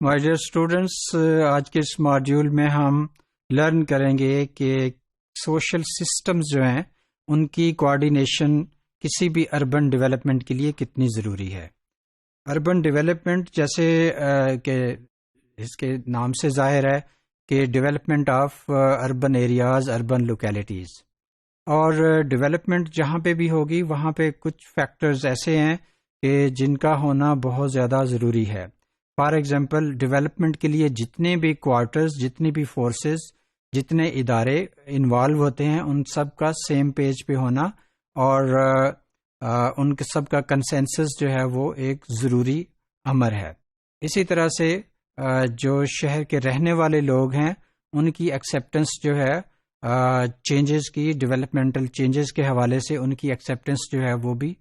My dear students, آج کے اس module میں ہم لرن کریں گے کہ سوشل سسٹمز جو ہیں ان کی کوآرڈینیشن کسی بھی اربن ڈیولپمنٹ کے لیے کتنی ضروری ہے۔ اربن ڈیولپمنٹ جیسے کہ اس کے نام سے ظاہر ہے کہ development of urban areas, urban localities, اور ڈیولپمنٹ جہاں پہ بھی ہوگی وہاں پہ کچھ فیکٹرز ایسے ہیں کہ جن کا ہونا بہت زیادہ ضروری ہے۔ فار ایگزامپل، ڈیولپمنٹ کے لیے جتنے بھی کوارٹرز، جتنی بھی فورسز، جتنے ادارے انوالو ہوتے ہیں ان سب کا سیم پیج پہ ہونا اور ان کے سب کا کنسنسس جو ہے وہ ایک ضروری امر ہے۔ اسی طرح سے جو شہر کے رہنے والے لوگ ہیں ان کی ایکسیپٹنس جو ہے چینجز کی، ڈیولپمنٹل چینجز کے حوالے سے ان کی ایکسیپٹنس جو ہے وہ بھی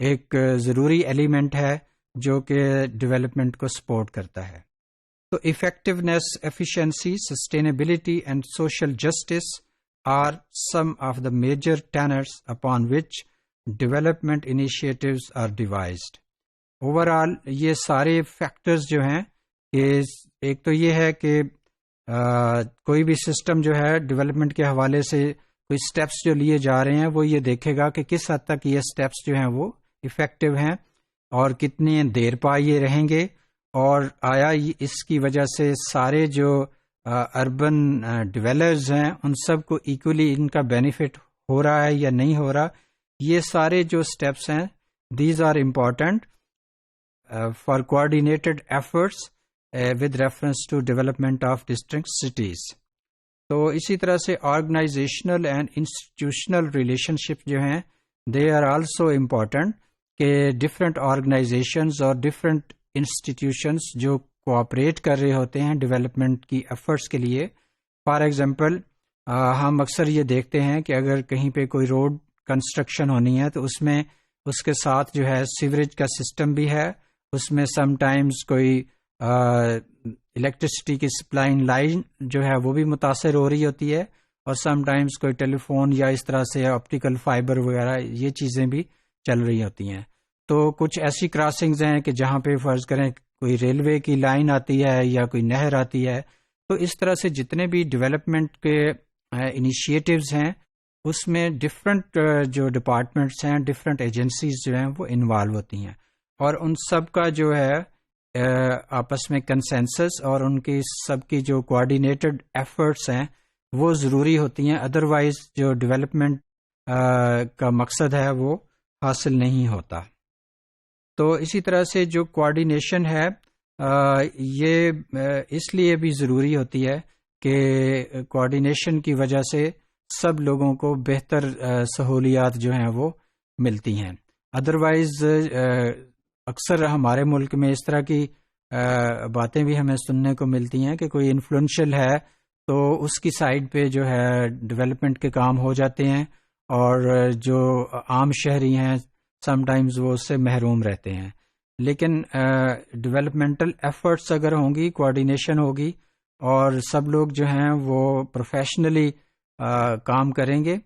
ایک ضروری ایلیمنٹ ہے جو کہ ڈیولپمنٹ کو سپورٹ کرتا ہے۔ تو effectiveness, efficiency, sustainability and social justice are some of the major tenets upon which development initiatives are devised. Overall یہ سارے فیکٹرز جو ہیں کہ ایک تو یہ ہے کہ کوئی بھی سسٹم جو ہے ڈیولپمنٹ کے حوالے سے کوئی سٹیپس جو لیے جا رہے ہیں وہ یہ دیکھے گا کہ کس حد تک یہ سٹیپس جو ہیں وہ افیکٹو ہیں اور کتنی دیر پا یہ رہیں گے، اور آیا اس کی وجہ سے سارے جو اربن ڈیولپرز ہیں ان سب کو ایکولی ان کا بینیفٹ ہو رہا ہے یا نہیں ہو رہا۔ یہ سارے جو سٹیپس ہیں these are important for coordinated efforts with reference to development of district cities. تو اسی طرح سے organisational and institutional relationship جو ہیں دے آر آلسو امپورٹنٹ، کہ ڈفرینٹ آرگنائزیشنز اور ڈفرینٹ انسٹیٹیوشنز جو کوآپریٹ کر رہے ہوتے ہیں ڈیولپمنٹ کی ایفرٹس کے لیے۔ فار ایگزامپل ہم اکثر یہ دیکھتے ہیں کہ اگر کہیں پہ کوئی روڈ کنسٹرکشن ہونی ہے تو اس میں اس کے ساتھ جو ہے سیوریج کا سسٹم بھی ہے، اس میں سم ٹائمز کوئی الیکٹرسٹی کی سپلائنگ لائن جو ہے وہ بھی متاثر ہو رہی ہوتی ہے، اور سم ٹائمز کوئی ٹیلی فون یا اس طرح سے آپٹیکل فائبر وغیرہ یہ چیزیں بھی چل رہی ہوتی ہیں۔ تو کچھ ایسی کراسنگز ہیں کہ جہاں پہ فرض کریں کوئی ریلوے کی لائن آتی ہے یا کوئی نہر آتی ہے، تو اس طرح سے جتنے بھی ڈیولپمنٹ کے انیشیٹوز ہیں اس میں ڈفرینٹ جو ڈپارٹمنٹس ہیں، ڈفرینٹ ایجنسیز جو ہیں وہ انوالو ہوتی ہیں، اور ان سب کا جو ہے آپس میں کنسنسس اور ان کی سب کی جو کوآرڈینیٹڈ ایفرٹس ہیں وہ ضروری ہوتی ہیں، ادروائز جو ڈیولپمنٹ کا مقصد ہے وہ حاصل نہیں ہوتا۔ تو اسی طرح سے جو کوآرڈینیشن ہے یہ اس لیے بھی ضروری ہوتی ہے کہ کوآرڈینیشن کی وجہ سے سب لوگوں کو بہتر سہولیات جو ہیں وہ ملتی ہیں۔ ادروائز اکثر ہمارے ملک میں اس طرح کی باتیں بھی ہمیں سننے کو ملتی ہیں کہ کوئی انفلوئنشل ہے تو اس کی سائڈ پہ جو ہے ڈیولپمنٹ کے کام ہو جاتے ہیں، اور جو عام شہری ہیں سم ٹائمز وہ اس سے محروم رہتے ہیں۔ لیکن ڈیولپمنٹل ایفرٹس اگر ہوں گی، کوآرڈینیشن ہوگی اور سب لوگ جو ہیں وہ پروفیشنلی کام کریں گے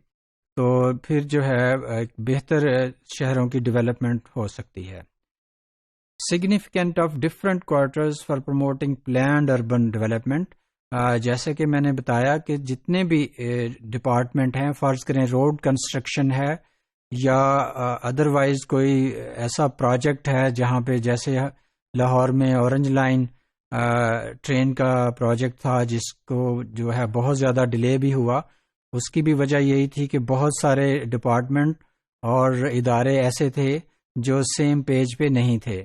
تو پھر جو ہے بہتر شہروں کی ڈیولپمنٹ ہو سکتی ہے۔ Significant of different quarters for promoting planned urban development, جیسے کہ میں نے بتایا کہ جتنے بھی ڈپارٹمنٹ ہیں، فرض کریں روڈ کنسٹرکشن ہے یا ادروائز کوئی ایسا پروجیکٹ ہے جہاں پہ جیسے لاہور میں اورنج لائن ٹرین کا پروجیکٹ تھا جس کو جو ہے بہت زیادہ ڈیلے بھی ہوا، اس کی بھی وجہ یہی تھی کہ بہت سارے ڈپارٹمنٹ اور ادارے ایسے تھے جو سیم پیج پہ نہیں تھے۔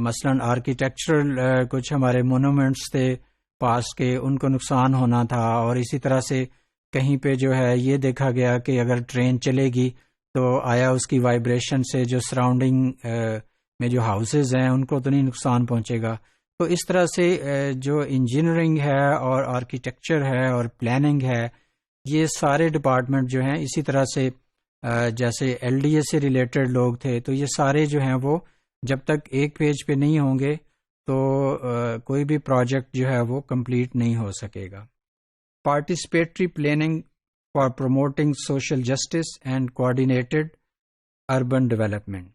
مثلا آرکیٹیکچرل کچھ ہمارے مونومنٹس تھے پاس کے، ان کو نقصان ہونا تھا، اور اسی طرح سے کہیں پہ جو ہے یہ دیکھا گیا کہ اگر ٹرین چلے گی تو آیا اس کی وائبریشن سے جو سراؤنڈنگ میں جو ہاؤسز ہیں ان کو تو نہیں نقصان پہنچے گا۔ تو اس طرح سے جو انجینئرنگ ہے اور آرکیٹیکچر ہے اور پلاننگ ہے، یہ سارے ڈپارٹمنٹ جو ہیں، اسی طرح سے جیسے ایل ڈی اے سے ریلیٹڈ لوگ تھے، تو یہ سارے جو ہیں وہ جب تک ایک پیج پہ نہیں ہوں گے تو کوئی بھی پروجیکٹ جو ہے وہ کمپلیٹ نہیں ہو سکے گا۔ Participatory planning for promoting social justice and coordinated urban development,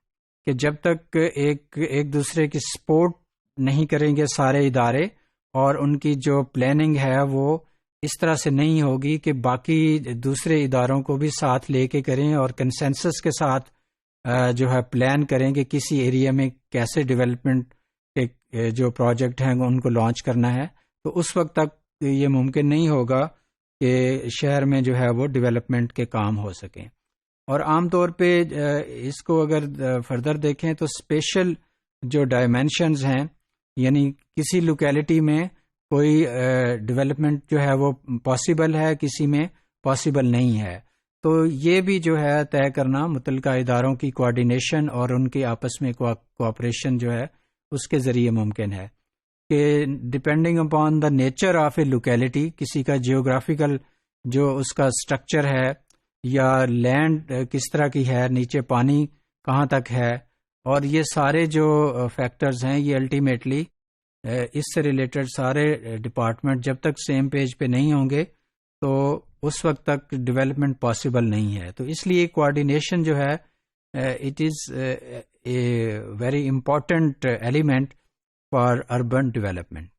کہ جب تک ایک دوسرے کی سپورٹ نہیں کریں گے سارے ادارے، اور ان کی جو پلاننگ ہے وہ اس طرح سے نہیں ہوگی کہ باقی دوسرے اداروں کو بھی ساتھ لے کے کریں اور کنسنسس کے ساتھ جو ہے پلان کریں کہ کسی ایریا میں کیسے ڈیولپمنٹ کے جو پروجیکٹ ہیں ان کو لانچ کرنا ہے، تو اس وقت تک یہ ممکن نہیں ہوگا کہ شہر میں جو ہے وہ ڈیولپمنٹ کے کام ہو سکیں۔ اور عام طور پہ اس کو اگر فردر دیکھیں تو اسپیشل جو ڈائمینشنز ہیں، یعنی کسی لوکیلٹی میں کوئی ڈیولپمنٹ جو ہے وہ پاسبل ہے، کسی میں پاسبل نہیں ہے، تو یہ بھی جو ہے طے کرنا متعلقہ اداروں کی کوآرڈینیشن اور ان کے آپس میں کوآپریشن جو ہے اس کے ذریعے ممکن ہے کہ depending upon the nature of a locality, کسی کا جیوگرافیکل جو اس کا اسٹرکچر ہے یا لینڈ کس طرح کی ہے، نیچے پانی کہاں تک ہے، اور یہ سارے جو فیکٹرز ہیں یہ الٹیمیٹلی اس سے ریلیٹڈ سارے ڈپارٹمنٹ جب تک سیم پیج پہ نہیں ہوں گے تو اس وقت تک ڈیولپمنٹ پاسبل نہیں ہے۔ تو اس لیے کوآرڈینیشن جو ہے it is a very important element for urban development.